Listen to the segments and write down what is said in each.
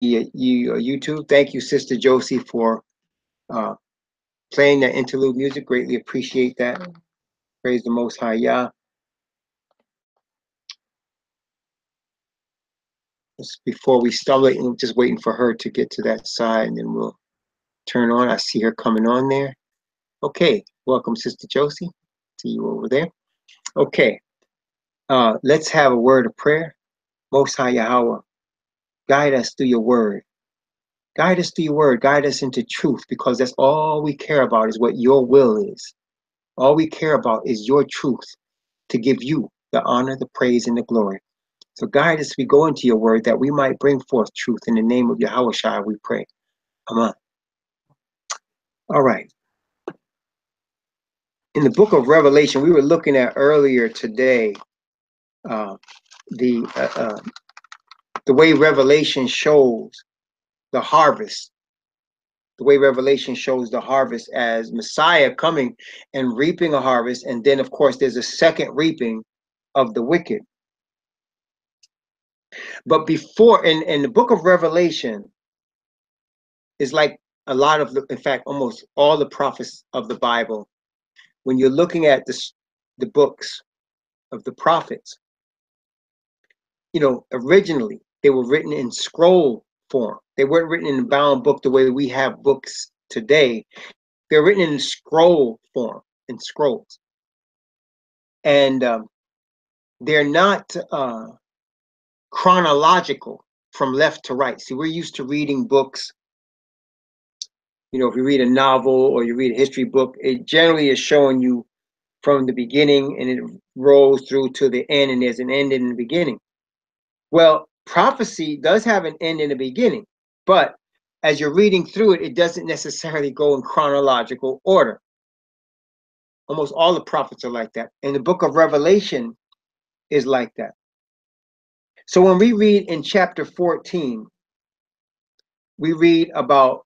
YouTube. Thank you, Sister Josie, for uh, playing that interlude music. Greatly appreciate that. Praise the Most High Yah. Just before we start, just waiting for her to get to that side, and then we'll turn on. I see her coming on there. Okay, welcome, Sister Josie. See you over there. Okay, let's have a word of prayer. Most High Yahweh, guide us through your word. Guide us through your word. Guide us into truth, because that's all we care about is what your will is. All we care about is your truth, to give you the honor, the praise, and the glory. So guide us as we go into your word, that we might bring forth truth. In the name of Yahweh Shai, we pray. Amen. All right. In the book of Revelation, we were looking at earlier today the way Revelation shows the harvest. The way Revelation shows the harvest as Messiah coming and reaping a harvest. And then, of course, there's a second reaping of the wicked. But before, in the book of Revelation, is like a lot of, in fact, almost all the prophets of the Bible. When you're looking at the books of the prophets, you know, originally they were written in scroll form. They weren't written in a bound book the way we have books today. They're written in scroll form, in scrolls. And they're not chronological from left to right. See, we're used to reading books. You know, if you read a novel or you read a history book, it generally is showing you from the beginning and it rolls through to the end, and there's an end in the beginning. Well, prophecy does have an end in the beginning, but as you're reading through it, it doesn't necessarily go in chronological order. Almost all the prophets are like that. And the book of Revelation is like that. So when we read in chapter 14, we read about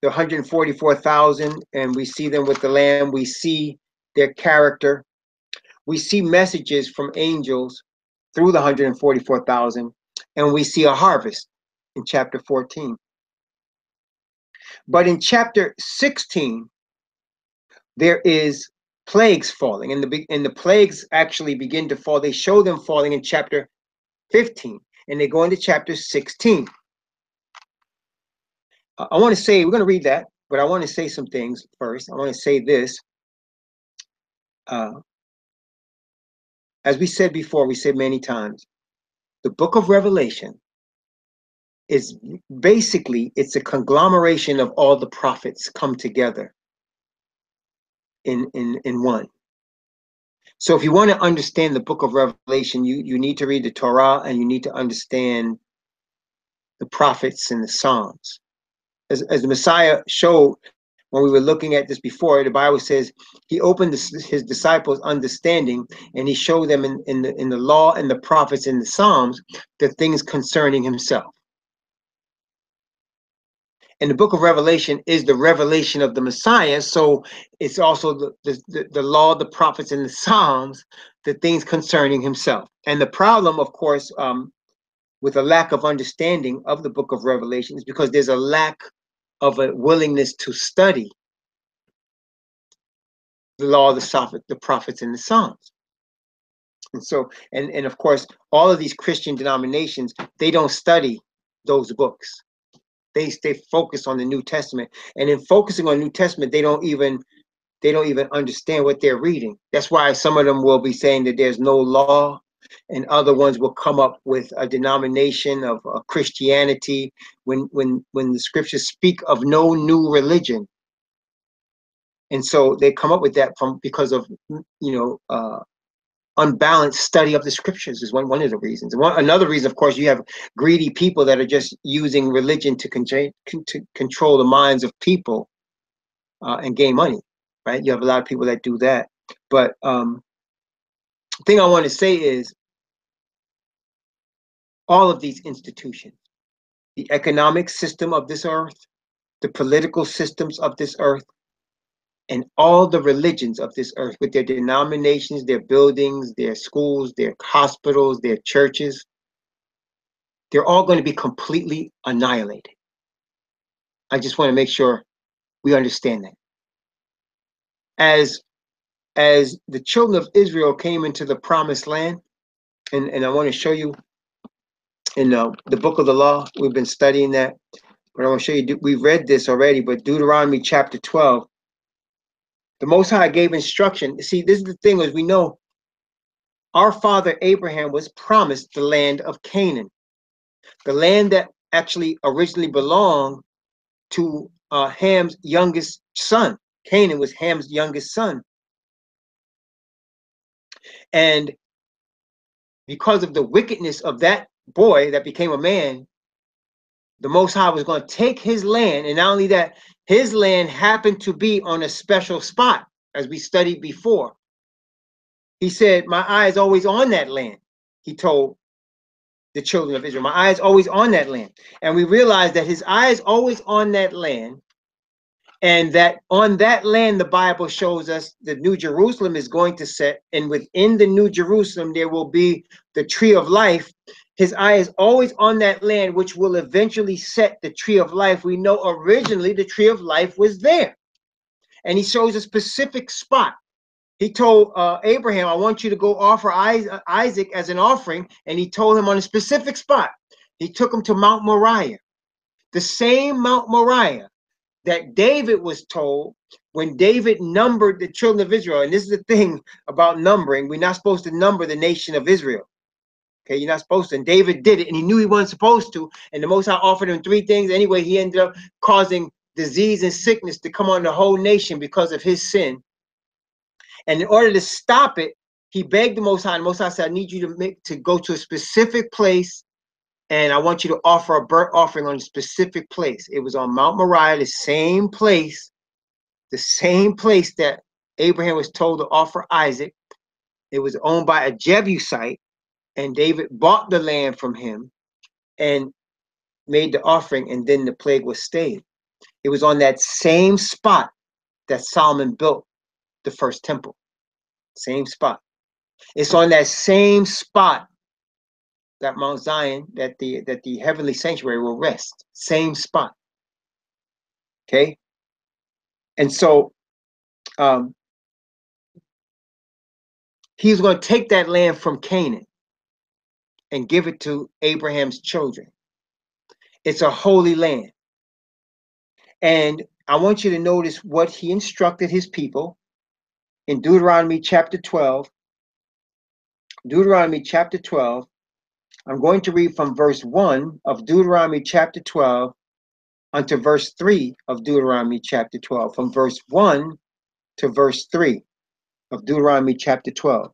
the 144,000, and we see them with the Lamb. We see their character. We see messages from angels through the 144,000, and we see a harvest in chapter 14. But in chapter 16, there is plagues falling, and the plagues actually begin to fall. They show them falling in chapter 15, and they go into chapter 16. I want to say, we're going to read that, but I want to say some things first. I want to say this. As we said before, we said many times, the book of Revelation is basically, it's a conglomeration of all the prophets come together in one. So if you want to understand the book of Revelation, you need to read the Torah, and you need to understand the prophets and the Psalms. As the Messiah showed when we were looking at this before, the Bible says he opened his disciples' understanding, and he showed them in the law and the prophets and the Psalms the things concerning himself. And the book of Revelation is the revelation of the Messiah, so it's also the law, the prophets, and the Psalms, the things concerning himself. And the problem, of course, with a lack of understanding of the book of Revelation is because there's a lack of a willingness to study the law, the prophets, and the Psalms. And so, and of course, all of these Christian denominations, they don't study those books. They stay focused on the New Testament, and in focusing on New Testament, they don't even understand what they're reading. That's why some of them will be saying that there's no law, and other ones will come up with a denomination of Christianity when the scriptures speak of no new religion. And so they come up with that because of unbalanced study of the scriptures is one of the reasons. Another reason, of course, you have greedy people that are just using religion to control the minds of people and gain money, right? You have a lot of people that do that. But the thing I want to say is all of these institutions, the economic system of this earth, the political systems of this earth, and all the religions of this earth with their denominations, their buildings, their schools, their hospitals, their churches, they're all going to be completely annihilated. I just want to make sure we understand that. As the children of Israel came into the promised land, and I want to show you in the book of the law, we've been studying that, but I want to show you, we read this already, but Deuteronomy chapter 12, the Most High gave instruction. See, this is the thing, as we know, our father Abraham was promised the land of Canaan, the land that actually originally belonged to Ham's youngest son. Canaan was Ham's youngest son. And because of the wickedness of that boy that became a man, the Most High was going to take his land. And not only that, his land happened to be on a special spot, as we studied before. He said, my eye is always on that land, he told the children of Israel. My eye is always on that land. And we realize that his eye is always on that land. And that on that land, the Bible shows us the New Jerusalem is going to set. And within the New Jerusalem, there will be the tree of life. His eye is always on that land, which will eventually set the tree of life. We know originally the tree of life was there. And he shows a specific spot. He told Abraham, I want you to go offer Isaac as an offering. And he told him on a specific spot. He took him to Mount Moriah, the same Mount Moriah that David was told when David numbered the children of Israel. And this is the thing about numbering. We're not supposed to number the nation of Israel. Okay, you're not supposed to. And David did it, and he knew he wasn't supposed to. And the Most High offered him 3 things. Anyway, he ended up causing disease and sickness to come on the whole nation because of his sin. And in order to stop it, he begged the Most High. And the Most High said, I need you to go to a specific place, and I want you to offer a burnt offering on a specific place. It was on Mount Moriah, the same place that Abraham was told to offer Isaac. It was owned by a Jebusite, and David bought the land from him and made the offering, and then the plague was stayed. It was on that same spot that Solomon built the first temple. Same spot. It's on that same spot that Mount Zion, that the heavenly sanctuary will rest. Same spot. Okay? And so he's going to take that land from Canaan and give it to Abraham's children. It's a holy land. And I want you to notice what he instructed his people in Deuteronomy chapter 12. Deuteronomy chapter 12. I'm going to read from verse 1 of Deuteronomy chapter 12 unto verse 3 of Deuteronomy chapter 12. From verse 1 to verse 3 of Deuteronomy chapter 12.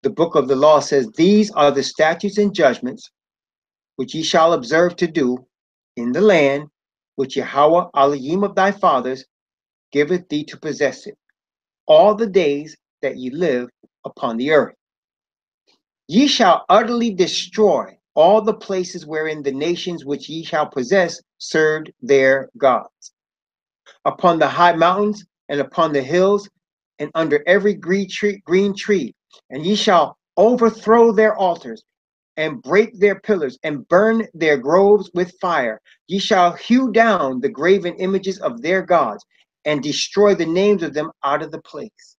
The book of the law says, these are the statutes and judgments which ye shall observe to do in the land which Yahweh Elohim of thy fathers giveth thee to possess it, all the days that ye live upon the earth. Ye shall utterly destroy all the places wherein the nations which ye shall possess served their gods, upon the high mountains and upon the hills and under every green tree, and ye shall overthrow their altars and break their pillars and burn their groves with fire. Ye shall hew down the graven images of their gods and destroy the names of them out of the place.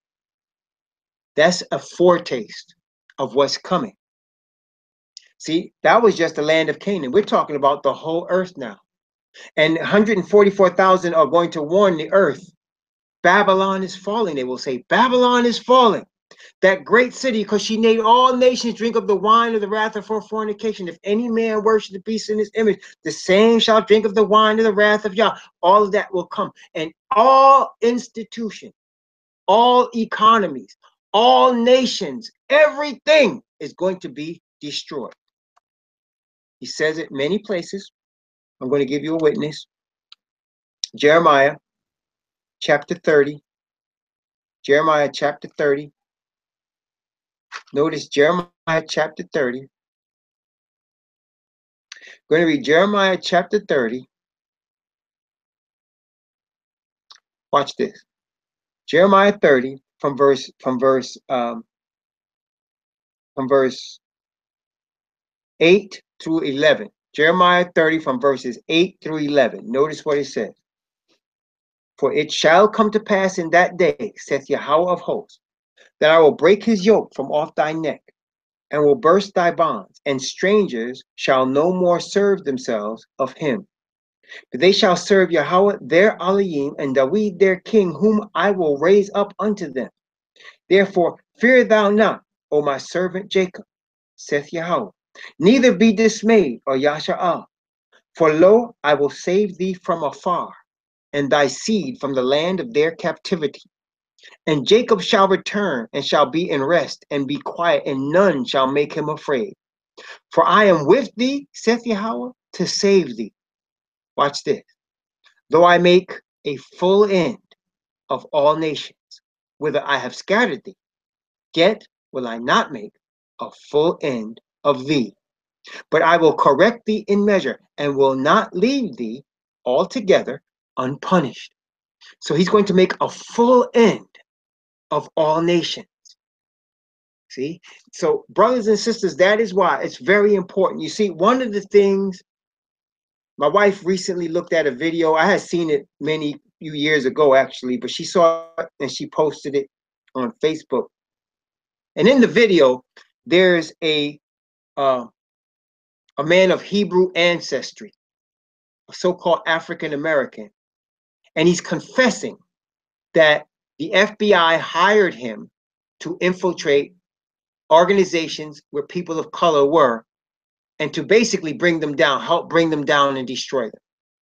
That's a foretaste of what's coming. See, that was just the land of Canaan. We're talking about the whole earth now. And 144,000 are going to warn the earth. Babylon is falling, they will say. Babylon is falling. That great city, because she made all nations drink of the wine of the wrath of her fornication. If any man worship the beast in his image, the same shall drink of the wine of the wrath of Yah. All of that will come. And all institutions, all economies, all nations, everything is going to be destroyed. He says it many places. I'm going to give you a witness. Jeremiah chapter 30. Jeremiah chapter 30. Notice Jeremiah chapter 30. I'm going to read Jeremiah chapter 30. Watch this. Jeremiah 30 from verse from verse 8 through 11. Jeremiah 30 from verses 8 through 11. Notice what it says. For it shall come to pass in that day, saith Yahweh of hosts, that I will break his yoke from off thy neck, and will burst thy bonds, and strangers shall no more serve themselves of him. But they shall serve Yahweh their Elohim, and David their king, whom I will raise up unto them. Therefore fear thou not, O my servant Jacob, saith Yahweh, neither be dismayed, O Yasha'al. For lo, I will save thee from afar, and thy seed from the land of their captivity. And Jacob shall return, and shall be in rest, and be quiet, and none shall make him afraid. For I am with thee, saith Yahweh, to save thee. Watch this. Though I make a full end of all nations, whither I have scattered thee, yet will I not make a full end of thee. But I will correct thee in measure, and will not leave thee altogether unpunished. So he's going to make a full end of all nations. See? So, brothers and sisters, that is why it's very important. You see, one of the things, my wife recently looked at a video. I had seen it few years ago, actually, but she saw it and she posted it on Facebook. And in the video, there's a man of Hebrew ancestry, a so-called African American, and he's confessing that the FBI hired him to infiltrate organizations where people of color were, and to basically bring them down, help bring them down and destroy them.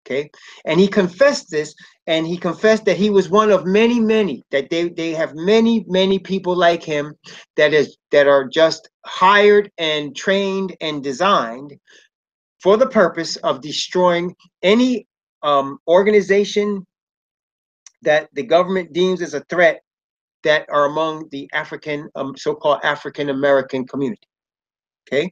Okay, and he confessed this, and he confessed that he was one of many, that they have many people like him that are just hired and trained and designed for the purpose of destroying any organization that the government deems as a threat that are among the African, so-called African American community. Okay.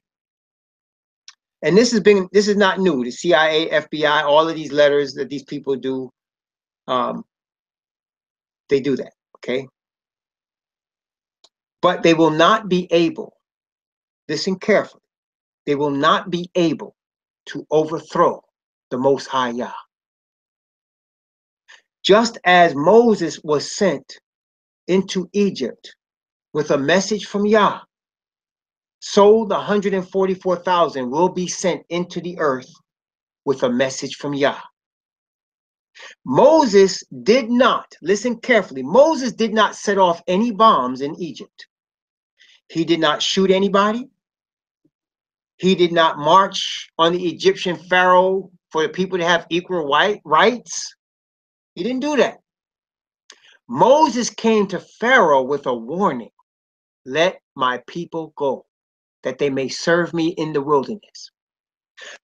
And this is not new. The CIA, FBI, all of these letters that these people do, they do that, okay? But they will not be able, listen carefully, they will not be able to overthrow the Most High Yah. Just as Moses was sent into Egypt with a message from Yah, so the 144,000 will be sent into the earth with a message from Yah. Moses did not, listen carefully, Moses did not set off any bombs in Egypt. He did not shoot anybody. He did not march on the Egyptian pharaoh for the people to have equal rights. He didn't do that. Moses came to Pharaoh with a warning. Let my people go, that they may serve me in the wilderness.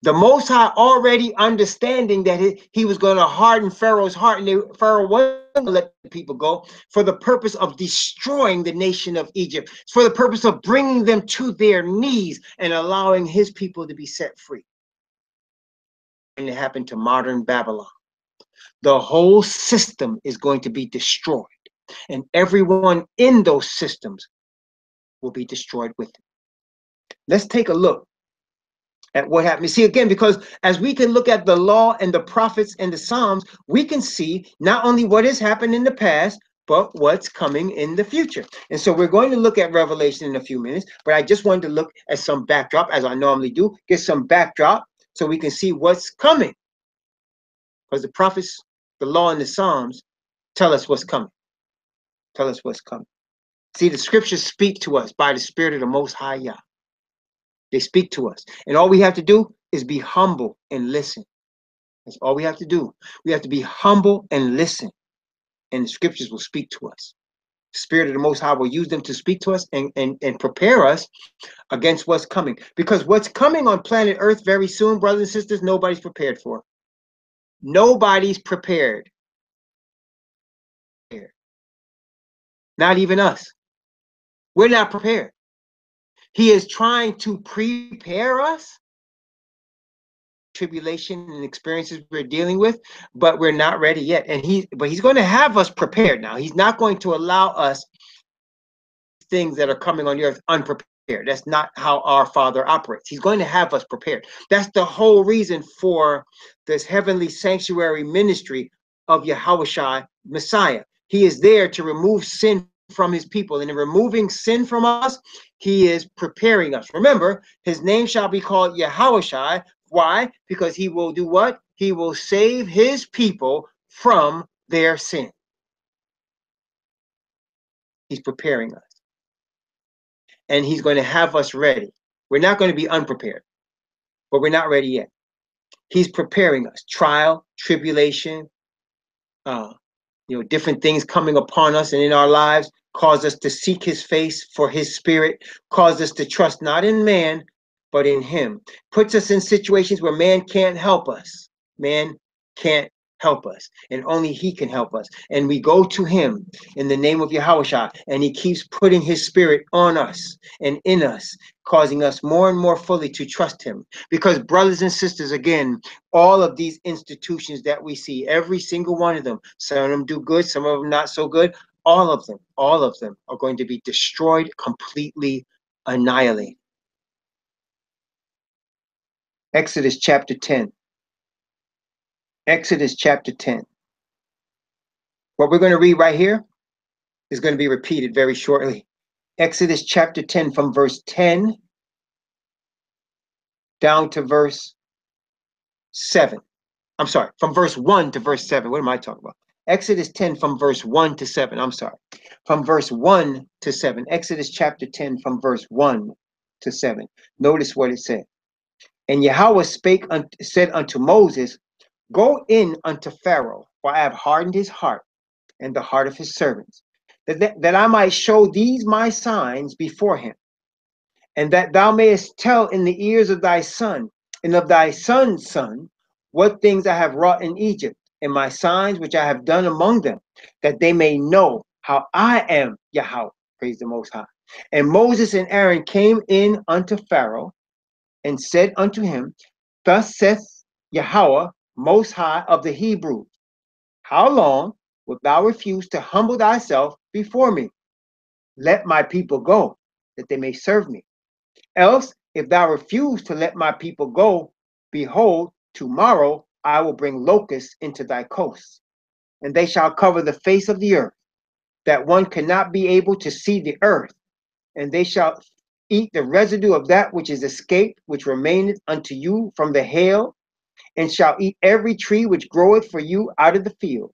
The Most High already understanding that he was going to harden Pharaoh's heart, and Pharaoh wasn't going to let the people go for the purpose of destroying the nation of Egypt, for the purpose of bringing them to their knees and allowing his people to be set free. And it happened to modern Babylon. The whole system is going to be destroyed, and everyone in those systems will be destroyed with it. Let's take a look at what happened. You see, again, because as we can look at the law and the prophets and the Psalms, we can see not only what has happened in the past, but what's coming in the future. And so we're going to look at Revelation in a few minutes, but I just wanted to look at some backdrop, as I normally do, get some backdrop so we can see what's coming. Because the prophets, the law, and the Psalms tell us what's coming. Tell us what's coming. See, the scriptures speak to us by the Spirit of the Most High Yah. They speak to us. And all we have to do is be humble and listen. That's all we have to do. We have to be humble and listen. And the scriptures will speak to us. The Spirit of the Most High will use them to speak to us and prepare us against what's coming. Because what's coming on planet Earth very soon, brothers and sisters, nobody's prepared for. Nobody's prepared. Not even us. We're not prepared. He is trying to prepare us tribulation and experiences we're dealing with, but we're not ready yet. And he's going to have us prepared now. He's not going to allow us things that are coming on the earth unprepared. That's not how our Father operates. He's going to have us prepared. That's the whole reason for this heavenly sanctuary ministry of Yahushua Messiah. He is there to remove sin from his people. And in removing sin from us, he is preparing us. Remember, his name shall be called Yahushua. Why? Because he will do what? He will save his people from their sin. He's preparing us. And he's going to have us ready. We're not going to be unprepared, but we're not ready yet. He's preparing us. Trial, tribulation, different things coming upon us and in our lives cause us to seek his face for his spirit, cause us to trust not in man, but in him. Puts us in situations where man can't help us. Man can't help us, and only he can help us. And we go to him in the name of Yahushua, and he keeps putting his spirit on us and in us, causing us more and more fully to trust him. Because brothers and sisters, again, all of these institutions that we see, every single one of them, some of them do good, some of them not so good, all of them are going to be destroyed, completely annihilated. Exodus chapter 10. Exodus chapter 10. What we're going to read right here is going to be repeated very shortly. Exodus chapter 10 from verse 10 down to verse 7. I'm sorry, from verse 1 to verse 7. What am I talking about? Exodus 10 from verse 1 to 7. I'm sorry. From verse 1 to 7. Exodus chapter 10 from verse 1 to 7. Notice what it said. And Yahweh said unto Moses, Go in unto Pharaoh, for I have hardened his heart and the heart of his servants, that I might show these my signs before him, and that thou mayest tell in the ears of thy son and of thy son's son what things I have wrought in Egypt, and my signs which I have done among them, that they may know how I am Yahweh. Praise the Most High. And Moses and Aaron came in unto Pharaoh and said unto him, Thus saith Yahweh, Most High of the Hebrews, How long wilt thou refuse to humble thyself before me? Let my people go, that they may serve me. Else, if thou refuse to let my people go, behold, tomorrow I will bring locusts into thy coasts, and they shall cover the face of the earth, that one cannot be able to see the earth, and they shall eat the residue of that which is escaped, which remaineth unto you from the hail, and shall eat every tree which groweth for you out of the field.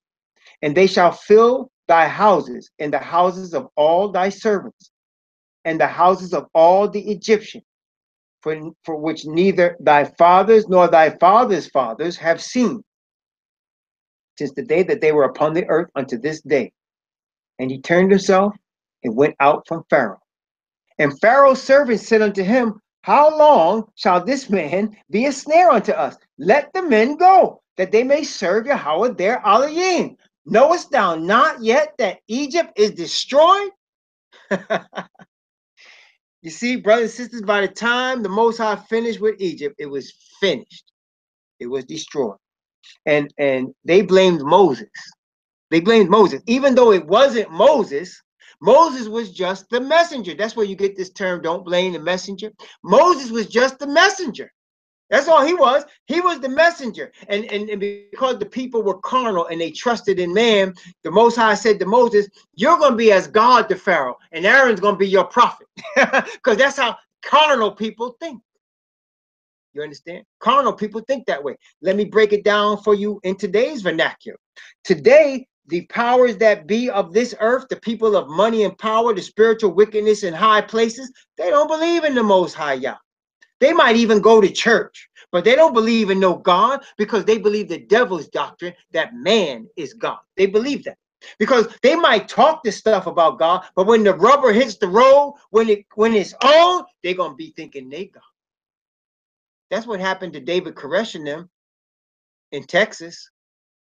And they shall fill thy houses, and the houses of all thy servants, and the houses of all the Egyptians, for which neither thy fathers nor thy fathers' fathers have seen, since the day that they were upon the earth unto this day. And he turned himself and went out from Pharaoh. And Pharaoh's servants said unto him, How long shall this man be a snare unto us? Let the men go, that they may serve Yahweh their Elohim. Knowest thou not yet that Egypt is destroyed? You see, brothers and sisters, by the time the Most High finished with Egypt, it was finished. It was destroyed. And they blamed Moses. They blamed Moses. Even though it wasn't Moses, Moses was just the messenger. That's where you get this term, don't blame the messenger. Moses was just the messenger. That's all he was. He was the messenger. And because the people were carnal and they trusted in man, the Most High said to Moses, You're going to be as God to Pharaoh, and Aaron's going to be your prophet. Because that's how carnal people think. You understand? Carnal people think that way. Let me break it down for you in today's vernacular. Today, the powers that be of this earth, the people of money and power, the spiritual wickedness in high places, they don't believe in the Most High Yah. They might even go to church, but they don't believe in no God, because they believe the devil's doctrine that man is God. They believe that. Because they might talk this stuff about God, but when the rubber hits the road, when it's on, they're going to be thinking they God. That's what happened to David Koresh and them in Texas,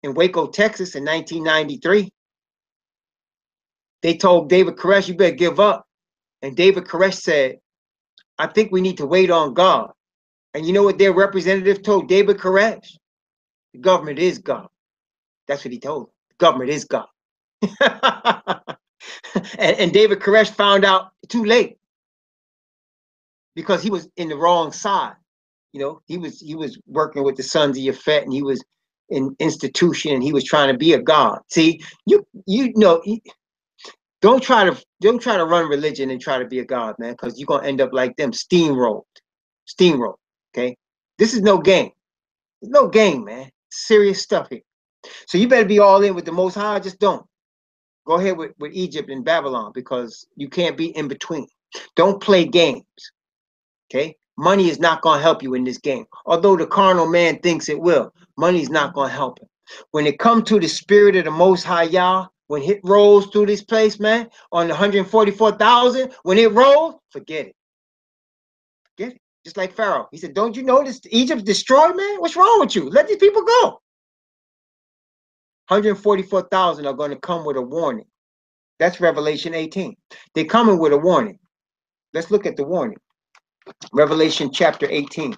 in Waco, Texas in 1993. They told David Koresh, you better give up. And David Koresh said, I think we need to wait on God. And you know what their representative told David Koresh? The government is God. That's what he told them. The government is God. and David Koresh found out too late. because he was in the wrong side. You know, he was working with the sons of Yafet, and he was in institution, and he was trying to be a god. See, you know, don't try to run religion and try to be a god, man, because you're gonna end up like them, steamrolled. Okay, this is no game. It's no game, man. Serious stuff here. So you better be all in with the Most High. Just don't go ahead with Egypt and Babylon, because you can't be in between. Don't play games. Okay, money is not gonna help you in this game. Although the carnal man thinks it will, money is not gonna help him. When it comes to the spirit of the Most High Yah, when it rolls through this place, man, on the 144,000, when it rolls, forget it. Forget it. Just like Pharaoh. He said, don't you notice Egypt's destroyed, man? What's wrong with you? Let these people go. 144,000 are going to come with a warning. That's Revelation 18. They're coming with a warning. Let's look at the warning. Revelation chapter 18.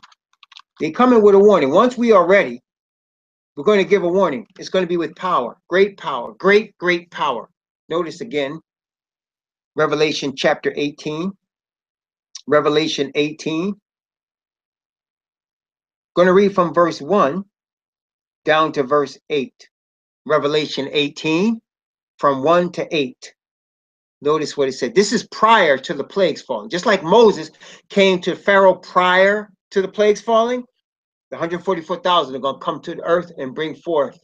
They're coming with a warning. Once we are ready, we're going to give a warning. It's going to be with power, great power. Notice again, Revelation chapter 18. Revelation 18. Going to read from verse 1 down to verse 8. Revelation 18 from 1 to 8. Notice what it said. This is prior to the plagues falling. Just like Moses came to Pharaoh prior to the plagues falling, the 144,000 are going to come to the earth and bring forth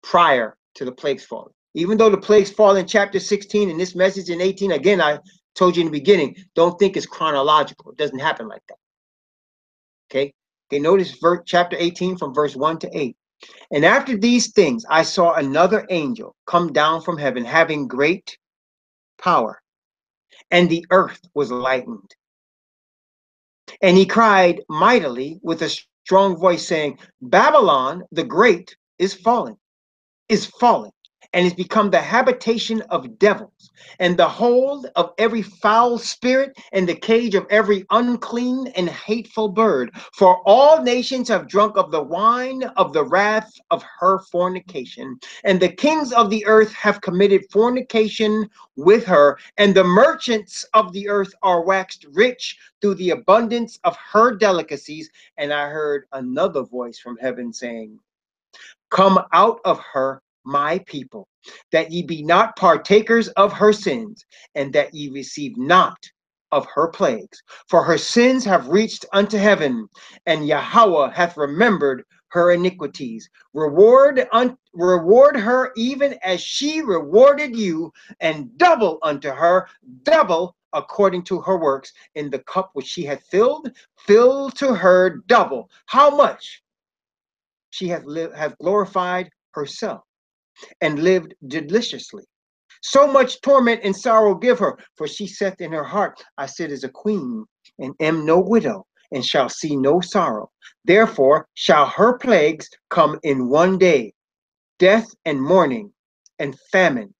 prior to the plagues falling. Even though the plagues fall in chapter 16 and this message in 18, again, I told you in the beginning, don't think it's chronological. It doesn't happen like that. Okay? Okay, notice chapter 18 from verse 1 to 8. And after these things, I saw another angel come down from heaven, having great power, and the earth was lightened. And he cried mightily with a strong voice, saying, Babylon the Great is fallen, and is become the habitation of devils, and the hold of every foul spirit, and the cage of every unclean and hateful bird. For all nations have drunk of the wine of the wrath of her fornication, and the kings of the earth have committed fornication with her, and the merchants of the earth are waxed rich through the abundance of her delicacies. And I heard another voice from heaven saying, Come out of her, my people, that ye be not partakers of her sins, and that ye receive not of her plagues. For her sins have reached unto heaven, and Yahweh hath remembered her iniquities. Reward her even as she rewarded you, and double unto her, double according to her works. In the cup which she hath filled, fill to her double. How much? She hath glorified herself and lived deliciously. So much torment and sorrow give her, for she saith in her heart, I sit as a queen, and am no widow, and shall see no sorrow. Therefore shall her plagues come in one day, death and mourning and famine.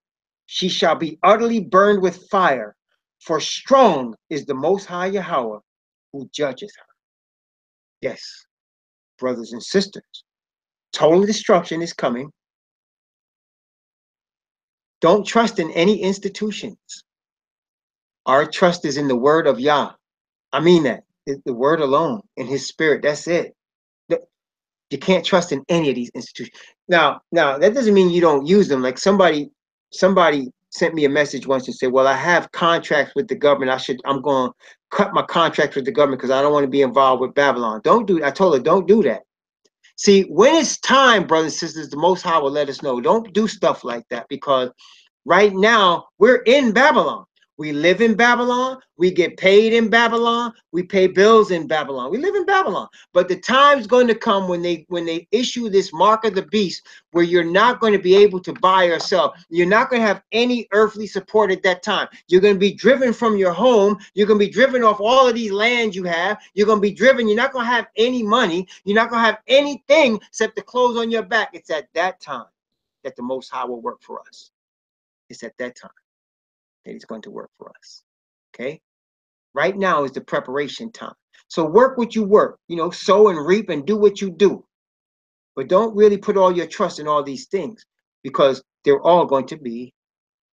She shall be utterly burned with fire, for strong is the Most High Yahweh who judges her. Yes, brothers and sisters, total destruction is coming. Don't trust in any institutions. Our trust is in the word of Yah. I mean that. The word alone, in his spirit. That's it. You can't trust in any of these institutions. Now, that doesn't mean you don't use them. Like somebody sent me a message once and said, well, I have contracts with the government. I'm going to cut my contract with the government because I don't want to be involved with Babylon. I told her, don't do that. See, when it's time, brothers and sisters, the Most High will let us know. Don't do stuff like that, because right now we're in Babylon. We live in Babylon. We get paid in Babylon. We pay bills in Babylon. We live in Babylon. But the time's going to come when they issue this mark of the beast, where you're not going to be able to buy or sell. You're not going to have any earthly support at that time. You're going to be driven from your home. You're going to be driven off all of these lands you have. You're going to be driven. You're not going to have any money. You're not going to have anything except the clothes on your back. It's at that time that the Most High will work for us. It's at that time that he's going to work for us. Okay? Right now is the preparation time. So work what you work, sow and reap and do what you do. But don't really put all your trust in all these things, because they're all going to be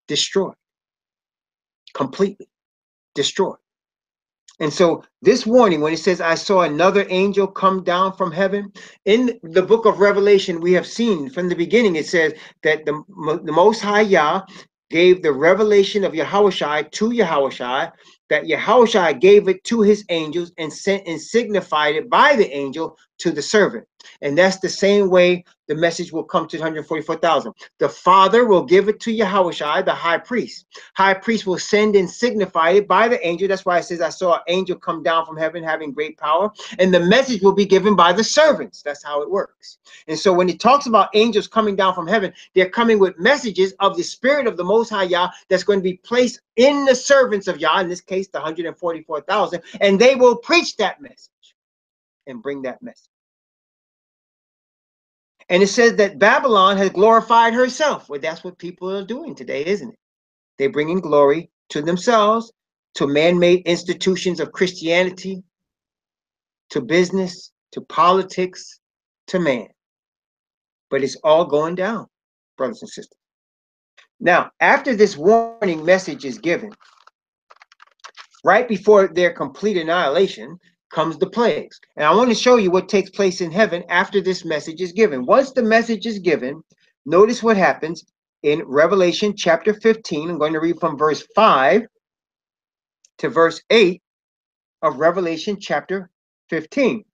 destroyed. Completely destroyed. And so this warning, when it says, I saw another angel come down from heaven, in the book of Revelation, we have seen from the beginning, it says that the Most High Yah gave the revelation of Yahushai to Yahushai, that Yahushai gave it to his angels and sent and signified it by the angel to the servant. And that's the same way the message will come to 144,000. The Father will give it to Yahushai, the high priest. High priest will send and signify it by the angel. That's why it says, I saw an angel come down from heaven having great power. And the message will be given by the servants. That's how it works. And so when it talks about angels coming down from heaven, they're coming with messages of the Spirit of the Most High Yah that's going to be placed in the servants of Yah, in this case, the 144,000, and they will preach that message and bring that message. And it says that Babylon has glorified herself. Well, that's what people are doing today, isn't it? They're bringing glory to themselves, to man-made institutions of Christianity, to business, to politics, to man. But it's all going down, brothers and sisters. Now, after this warning message is given, right before their complete annihilation, comes the plagues. And I want to show you what takes place in heaven after this message is given. Once the message is given, notice what happens in Revelation chapter 15. I'm going to read from verse 5 to verse 8 of Revelation chapter 15.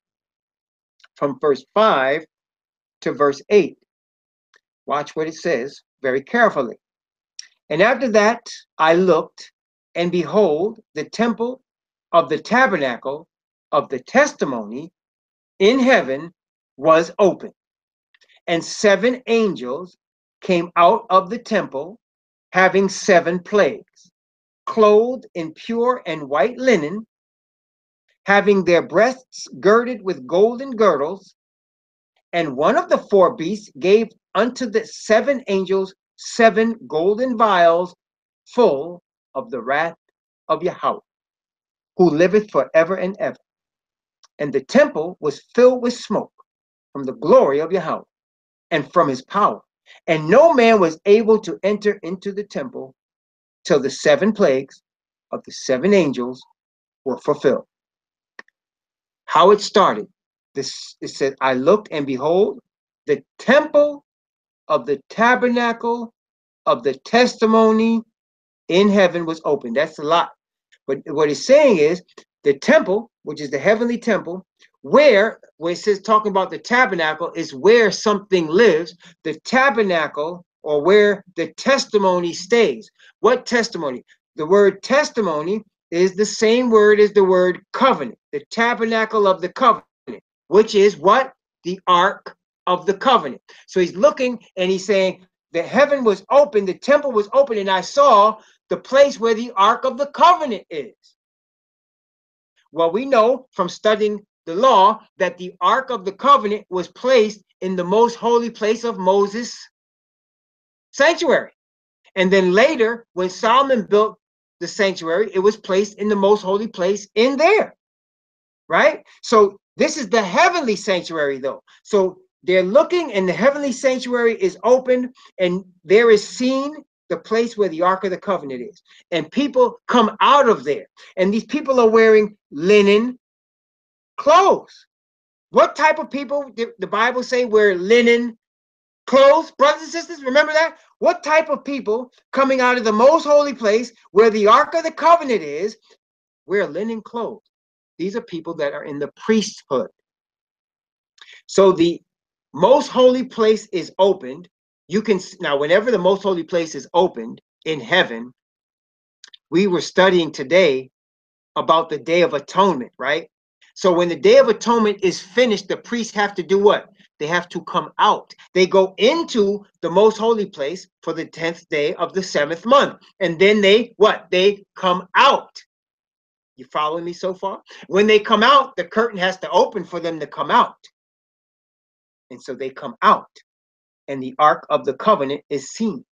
From verse 5 to verse 8. Watch what it says very carefully. And after that I looked, and behold, the temple of the tabernacle of the testimony in heaven was open. And 7 angels came out of the temple, having 7 plagues, clothed in pure and white linen, having their breasts girded with golden girdles. And one of the 4 beasts gave unto the 7 angels 7 golden vials full of the wrath of Yahweh, who liveth forever and ever. And the temple was filled with smoke from the glory of Yahweh and from his power. And no man was able to enter into the temple till the 7 plagues of the 7 angels were fulfilled. How it started, this it said, I looked, and behold, the temple of the tabernacle of the testimony in heaven was open. That's a lot. But what it's saying is the temple, which is the heavenly temple, where it says talking about the tabernacle is where something lives. The tabernacle, or where the testimony stays. What testimony? The word testimony is the same word as the word covenant. The tabernacle of the covenant, which is what? The ark of the covenant. So he's looking and he's saying the heaven was open, the temple was open, and I saw the place where the ark of the covenant is. Well, we know from studying the law that the ark of the covenant was placed in the most holy place of Moses' sanctuary. And then later, when Solomon built the sanctuary, it was placed in the most holy place in there, right? So this is the heavenly sanctuary, though. So they're looking, and the heavenly sanctuary is open, and there is seen the place where the Ark of the Covenant is. And people come out of there, and these people are wearing linen clothes. What type of people did the Bible say wear linen clothes? Brothers and sisters, remember that? What type of people coming out of the most holy place where the Ark of the Covenant is wear linen clothes? These are people that are in the priesthood. So the most holy place is opened. You can now, whenever the most holy place is opened in heaven, we were studying today about the Day of Atonement, right? So when the Day of Atonement is finished, the priests have to do what? They have to come out. They go into the most holy place for the 10th day of the 7th month. And then they, what? They come out. You following me so far? When they come out, the curtain has to open for them to come out. And so they come out, and the Ark of the Covenant is seen.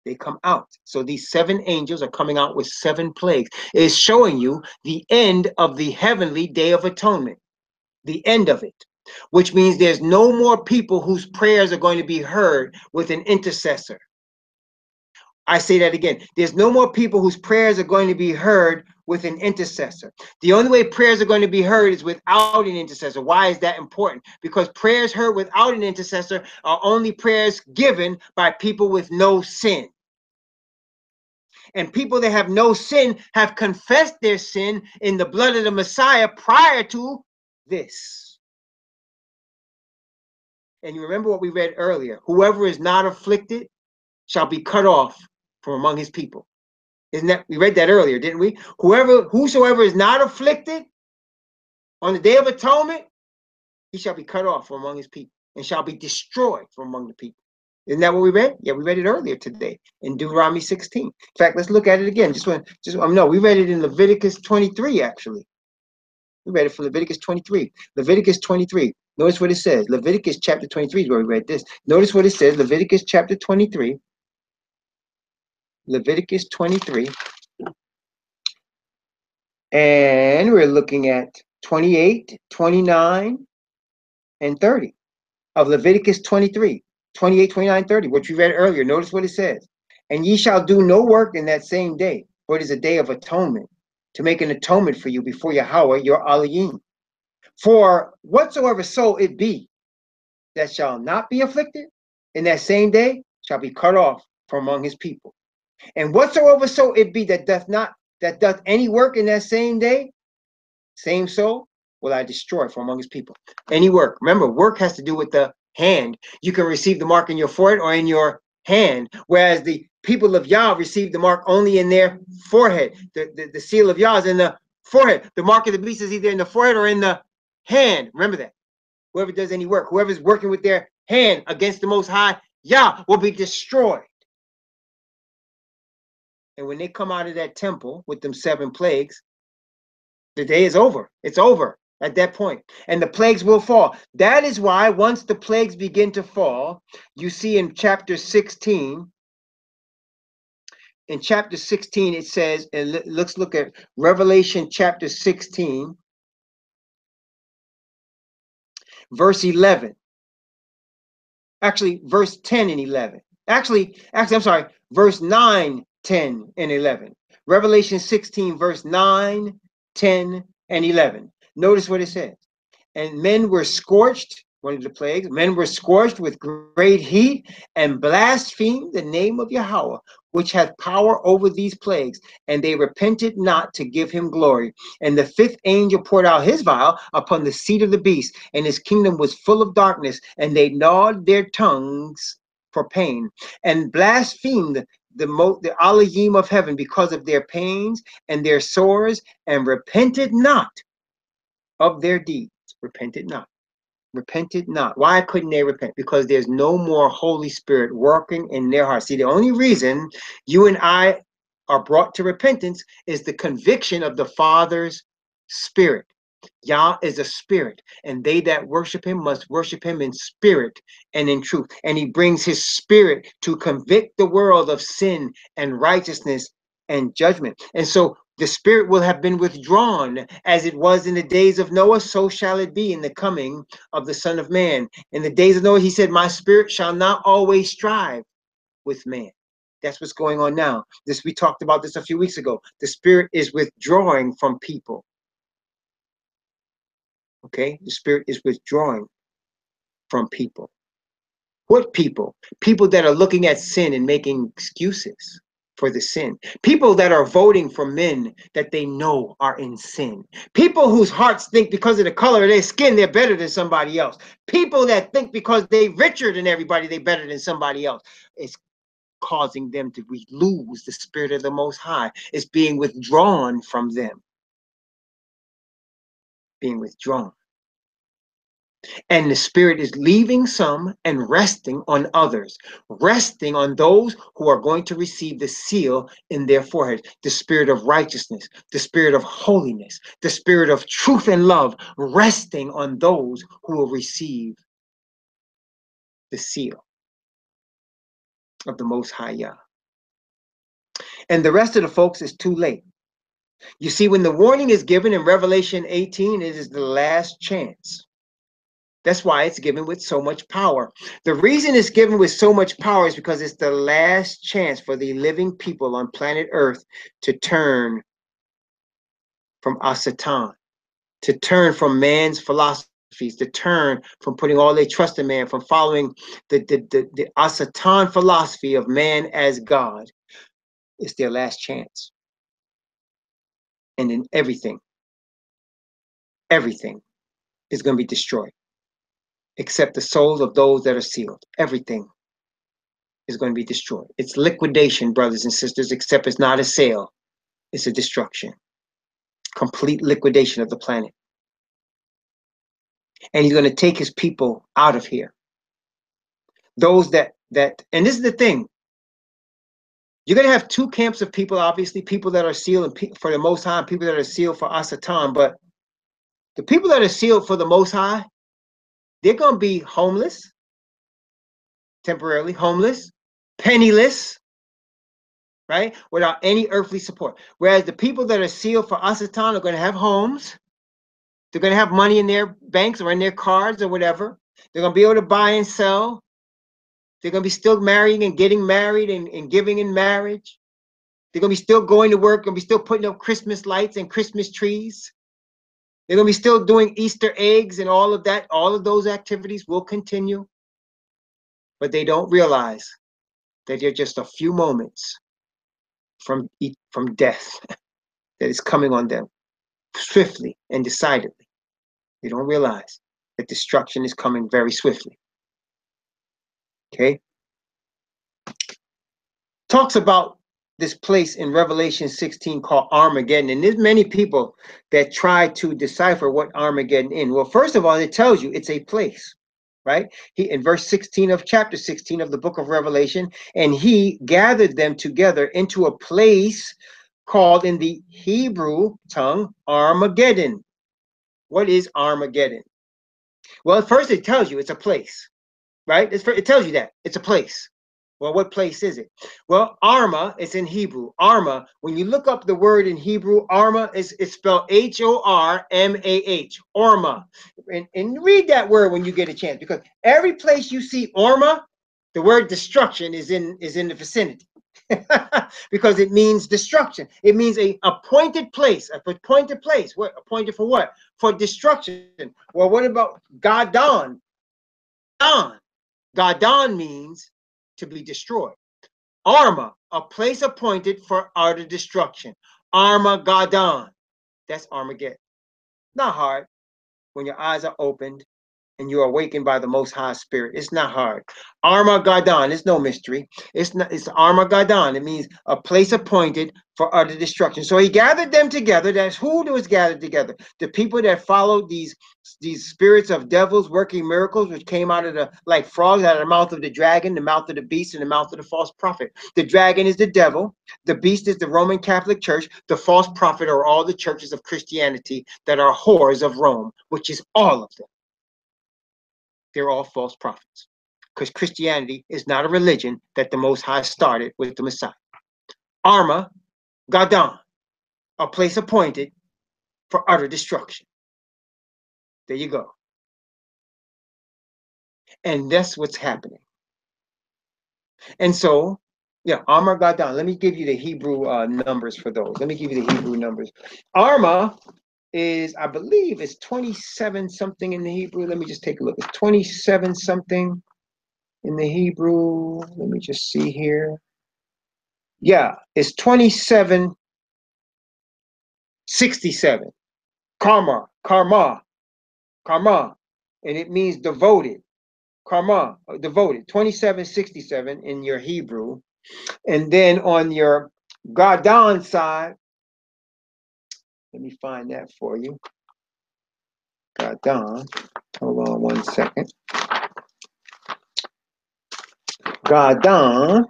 They come out. So these 7 angels are coming out with 7 plagues. It is showing you the end of the heavenly Day of Atonement, the end of it, which means there's no more people whose prayers are going to be heard with an intercessor. I say that again. There's no more people whose prayers are going to be heard with an intercessor. The only way prayers are going to be heard is without an intercessor. Why is that important? Because prayers heard without an intercessor are only prayers given by people with no sin. And people that have no sin have confessed their sin in the blood of the Messiah prior to this. And you remember what we read earlier. Whoever is not afflicted shall be cut off from among his people. Isn't that, we read that earlier, didn't we? Whosoever is not afflicted on the day of atonement, he shall be cut off from among his people and shall be destroyed from among the people. Isn't that what we read? Yeah, we read it earlier today in Deuteronomy 16. In fact, let's look at it again. No, we read it in Leviticus 23, actually. We read it from Leviticus 23. Leviticus 23. Notice what it says. Leviticus chapter 23 is where we read this. Notice what it says. Leviticus chapter 23. Leviticus 23. And we're looking at 28, 29, and 30 of Leviticus 23. 28, 29, 30, which we read earlier. Notice what it says. And ye shall do no work in that same day, for it is a day of atonement, to make an atonement for you before Yahweh, your Elohim. For whatsoever soul it be that shall not be afflicted in that same day shall be cut off from among his people. And whatsoever soul it be that doth any work in that same day, same soul will I destroy from among his people. Any work. Remember, work has to do with the hand. You can receive the mark in your forehead or in your hand, whereas the people of Yah receive the mark only in their forehead. The seal of Yah is in the forehead. The mark of the beast is either in the forehead or in the hand. Remember that. Whoever does any work, whoever's working with their hand against the Most High, Yah will be destroyed. And when they come out of that temple with them 7 plagues, the day is over. It's over at that point. And the plagues will fall. That is why once the plagues begin to fall, you see in chapter 16, it says, and let's look at Revelation chapter 16, verse 11. Actually, verse 10 and 11. Actually, I'm sorry, verse 9, 10, and 11. Revelation 16, verse 9, 10, and 11. Notice what it says. And men were scorched, one of the plagues, men were scorched with great heat and blasphemed the name of Yahweh, which hath power over these plagues, and they repented not to give him glory. And the 5th angel poured out his vial upon the seat of the beast, and his kingdom was full of darkness, and they gnawed their tongues for pain, and blasphemed the Elohim of heaven because of their pains and their sores, and repented not of their deeds. Repented not. Repented not. Why couldn't they repent? Because there's no more Holy Spirit working in their hearts. See, the only reason you and I are brought to repentance is the conviction of the Father's Spirit. Yah is a spirit, and they that worship him must worship him in spirit and in truth. And he brings his spirit to convict the world of sin and righteousness and judgment. And so the spirit will have been withdrawn, as it was in the days of Noah, so shall it be in the coming of the Son of Man. In the days of Noah, he said, my spirit shall not always strive with man. That's what's going on now. We talked about this a few weeks ago. The spirit is withdrawing from people. Okay, the spirit is withdrawing from people. What people? People that are looking at sin and making excuses for the sin. People that are voting for men that they know are in sin. People whose hearts think because of the color of their skin, they're better than somebody else. People that think because they're richer than everybody, they're better than somebody else. It's causing them to lose the spirit of the Most High. It's being withdrawn from them. Being withdrawn. And the spirit is leaving some and resting on others, resting on those who are going to receive the seal in their forehead, the spirit of righteousness, the spirit of holiness, the spirit of truth and love, resting on those who will receive the seal of the Most High Yah. And the rest of the folks is too late. You see, when the warning is given in Revelation 18, it is the last chance. That's why it's given with so much power. The reason it's given with so much power is because it's the last chance for the living people on planet Earth to turn from Asatan, to turn from man's philosophies, to turn from putting all their trust in man, from following the Asatan philosophy of man as God. It's their last chance. And then everything is going to be destroyed, except the souls of those that are sealed. Everything is going to be destroyed. It's liquidation, brothers and sisters, except it's not a sale. It's a destruction. Complete liquidation of the planet. And he's going to take his people out of here. Those that, and this is the thing, you're going to have two camps of people, obviously, people that are sealed for the Most High, and people that are sealed for Asatan. But the people that are sealed for the Most High, they're going to be homeless, temporarily homeless, penniless, right? Without any earthly support. Whereas the people that are sealed for Asatan are going to have homes. They're going to have money in their banks or in their cards or whatever. They're going to be able to buy and sell. They're going to be still marrying and getting married and giving in marriage. They're going to be still going to work, going to be still putting up Christmas lights and Christmas trees. They're going to be still doing Easter eggs and all of that. All of those activities will continue. But they don't realize that they're just a few moments from death that is coming on them swiftly and decidedly. They don't realize that destruction is coming very swiftly. Okay? Talks about this place in Revelation 16 called Armageddon. And there's many people that try to decipher what Armageddon is. Well, first of all, it tells you it's a place, right? In verse 16 of chapter 16 of the book of Revelation, and he gathered them together into a place called in the Hebrew tongue Armageddon. What is Armageddon? Well, at first it tells you it's a place, right? It tells you that it's a place. Well, what place is it? Well, Arma is in Hebrew. Arma, when you look up the word in Hebrew, Arma it's spelled Hormah. Orma. And read that word when you get a chance, because every place you see Orma, the word destruction is in the vicinity. Because it means destruction. It means a appointed place. Appointed place. What appointed for what? For destruction. Well, what about Gadon? Gadon means to be destroyed. Arma, a place appointed for utter destruction. Armageddon. That's Armageddon. Not hard when your eyes are opened and you are awakened by the Most High Spirit. It's not hard. Armageddon, it's no mystery. It's Armageddon. It means a place appointed for utter destruction. So he gathered them together. That's who was gathered together. The people that followed these spirits of devils working miracles, which came out of like frogs out of the mouth of the dragon, the mouth of the beast, and the mouth of the false prophet. The dragon is the devil. The beast is the Roman Catholic Church. The false prophet are all the churches of Christianity that are whores of Rome, which is all of them. They're all false prophets, because Christianity is not a religion that the Most High started with the Messiah. Armageddon, a place appointed for utter destruction. There you go. And that's what's happening. And so, yeah, Armageddon. Let me give you the Hebrew numbers for those. Let me give you the Hebrew numbers. Arma is, I believe, it's 27 something in the Hebrew. Let me just take a look. It's 27 something in the Hebrew. Let me just see here. Yeah, it's 2767. Karma. And it means devoted. Karma, devoted. 2767 in your Hebrew. And then on your Gadon side, let me find that for you. Gadon. Hold on one second. Gadon.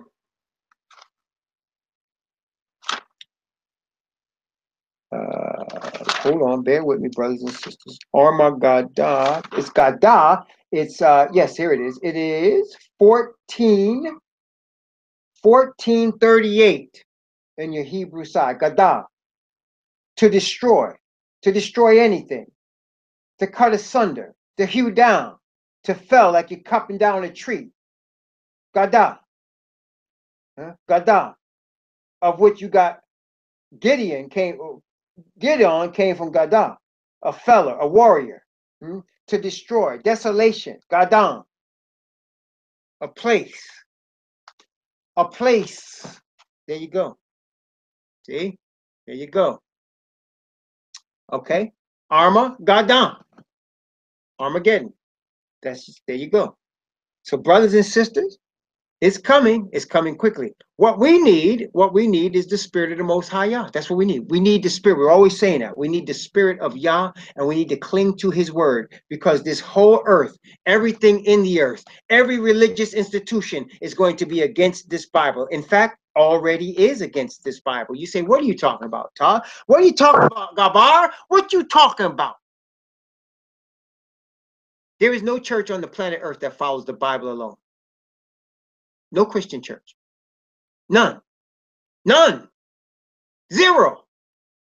Hold on, bear with me, brothers and sisters. Armageddon. It's Gadah. It's yes, here it is. It is 1438 in your Hebrew side. Gadah. To destroy anything, to cut asunder, to hew down, to fell like you're cutting down a tree. Gada. Gada. Of which you got Gideon came from Gada, a feller, a warrior, to destroy, desolation, Gadam, a place, a place. There you go. See, there you go. Okay, Arma, Gadam, Armageddon. There you go. So, brothers and sisters, it's coming quickly. What we need is the spirit of the Most High Yah. That's what we need. We need the spirit. We're always saying that. We need the spirit of Yah, and we need to cling to his word, because this whole earth, everything in the earth, every religious institution is going to be against this Bible. In fact, already is against this Bible. You say, what are you talking about, Ta? What are you talking about, Gabar? What you talking about? There is no church on the planet earth that follows the Bible alone. No Christian church. None. None. Zero.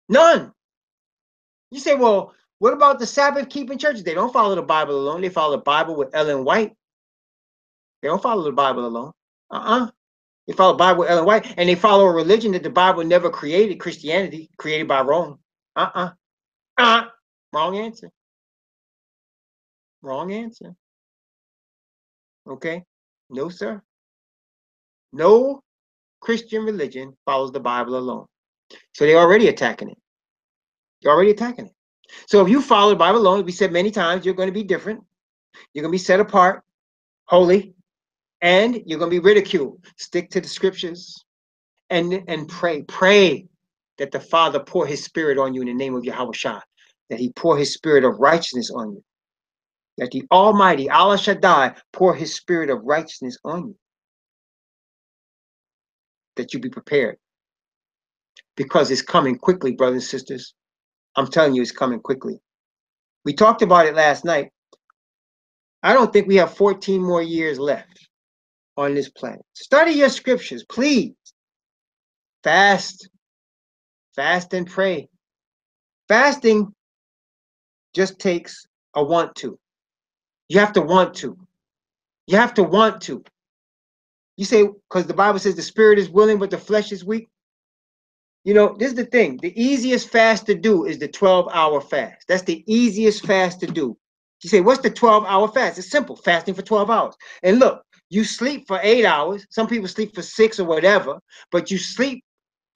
None. You say, well, what about the Sabbath keeping churches? They don't follow the Bible alone. They follow the Bible with Ellen White. They don't follow the Bible alone. They follow the Bible with Ellen White, and they follow a religion that the Bible never created, Christianity, created by Rome. Wrong answer. Wrong answer. Okay? No, sir. No Christian religion follows the Bible alone. So they're already attacking it. You're already attacking it. So if you follow the Bible alone, we said many times, you're going to be different. You're going to be set apart, holy, and you're going to be ridiculed. Stick to the scriptures and pray. Pray that the Father pour his spirit on you in the name of Yahweh Shah, that he pour his spirit of righteousness on you, that the Almighty, Allah Shaddai, pour his spirit of righteousness on you, that you be prepared. Because it's coming quickly, brothers and sisters. I'm telling you, it's coming quickly. We talked about it last night. I don't think we have 14 more years left on this planet. Study your scriptures, please. Fast. Fast and pray. Fasting just takes a want to. You have to want to. You have to want to. You say, because the Bible says the spirit is willing, but the flesh is weak. You know, this is the thing. The easiest fast to do is the 12-hour fast. That's the easiest fast to do. You say, what's the 12-hour fast? It's simple, fasting for 12 hours. And look, you sleep for 8 hours. Some people sleep for 6 or whatever, but you sleep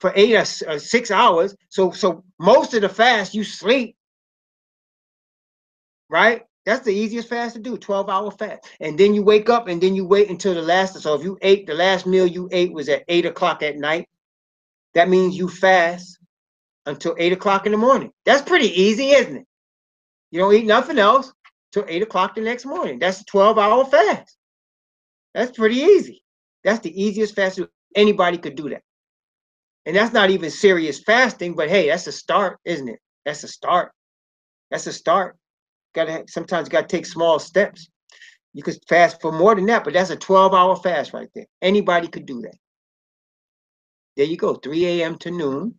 for 8 or 6 hours. So most of the fast, you sleep, right? That's the easiest fast to do, 12-hour fast. And then you wake up and then you wait until the last. So if you ate, the last meal you ate was at 8 o'clock at night, that means you fast until 8 o'clock in the morning. That's pretty easy, isn't it? You don't eat nothing else till 8 o'clock the next morning. That's a 12-hour fast. That's pretty easy. That's the easiest fast. Anybody could do that. And that's not even serious fasting, but hey, that's a start, isn't it? That's a start. That's a start. Sometimes you gotta take small steps. You could fast for more than that, but that's a 12-hour fast right there. Anybody could do that. There you go. 3 a.m. to noon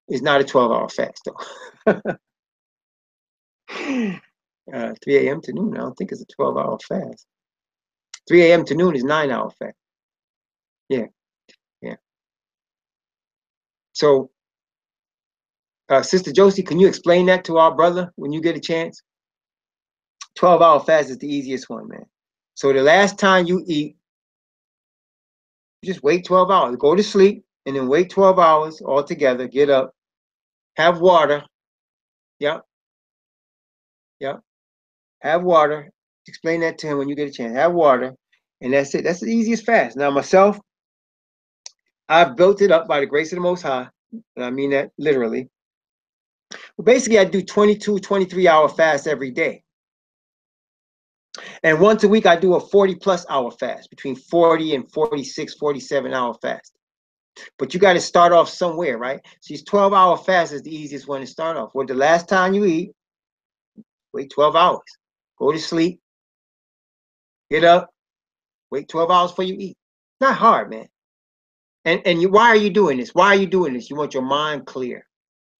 is not a 12-hour fast, though. 3 a.m. to noon, I don't think it's a 12-hour fast. 3 a.m. to noon is 9-hour fast. Yeah. So, Sister Josie, can you explain that to our brother when you get a chance? 12-hour fast is the easiest one, man. So the last time you eat, just wait 12 hours. Go to sleep and then wait 12 hours altogether. Get up, have water. Yep. Have water. Explain that to him when you get a chance. Have water, and that's it. That's the easiest fast. Now, myself, I've built it up by the grace of the Most High, and I mean that literally. But basically, I do 22, 23-hour fast every day. And once a week, I do a 40-plus hour fast, between 40 and 46, 47-hour fast. But you got to start off somewhere, right? So these 12-hour fast is the easiest one to start off. Well, the last time you eat, wait 12 hours. Go to sleep. Get up. Wait 12 hours before you eat. Not hard, man. And why are you doing this? Why are you doing this? You want your mind clear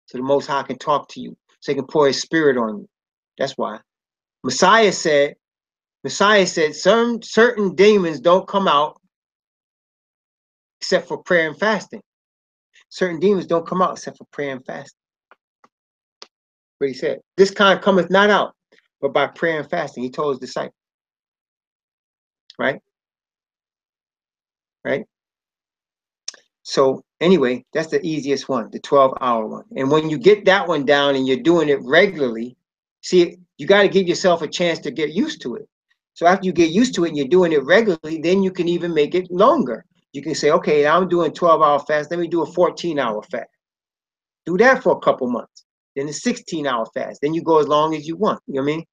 so the Most High can talk to you, so he can pour his spirit on you. That's why. Messiah said, Messiah said certain demons don't come out except for prayer and fasting. Certain demons don't come out except for prayer and fasting. What he said, this kind cometh not out, but by prayer and fasting. He told his disciples. Right? Right? So anyway, that's the easiest one, the 12-hour one. And when you get that one down and you're doing it regularly, see, you got to give yourself a chance to get used to it. So after you get used to it and you're doing it regularly, then you can even make it longer. You can say, okay, now I'm doing 12-hour fast. Let me do a 14-hour fast. Do that for a couple months. Then a 16-hour fast. Then you go as long as you want. You know what I mean?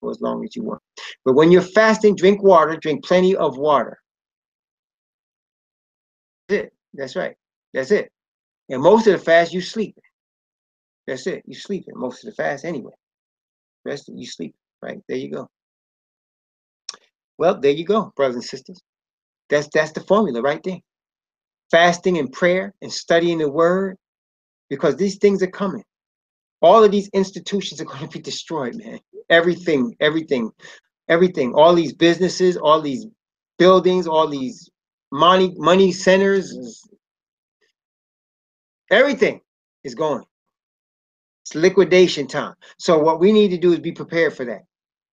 Go as long as you want. But when you're fasting, drink water. Drink plenty of water. That's it. That's right. That's it. And most of the fast, you sleeping. That's it. You sleeping most of the fast anyway. Rest of you sleep. Right? There you go. Well, there you go, brothers and sisters. That's the formula right there. Fasting and prayer and studying the word, because these things are coming. All of these institutions are going to be destroyed, man. Everything. All these businesses, all these buildings, all these money centers, everything is going. It's liquidation time. So what we need to do is be prepared for that.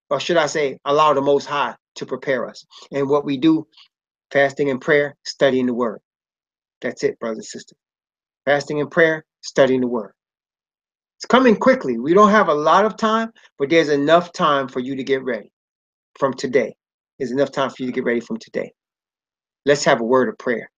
Or should I say, allow the Most High to prepare us. And what we do, fasting and prayer, studying the word. That's it, brothers and sisters. Fasting and prayer, studying the word. It's coming quickly. We don't have a lot of time, but there's enough time for you to get ready from today. There's enough time for you to get ready from today. Let's have a word of prayer.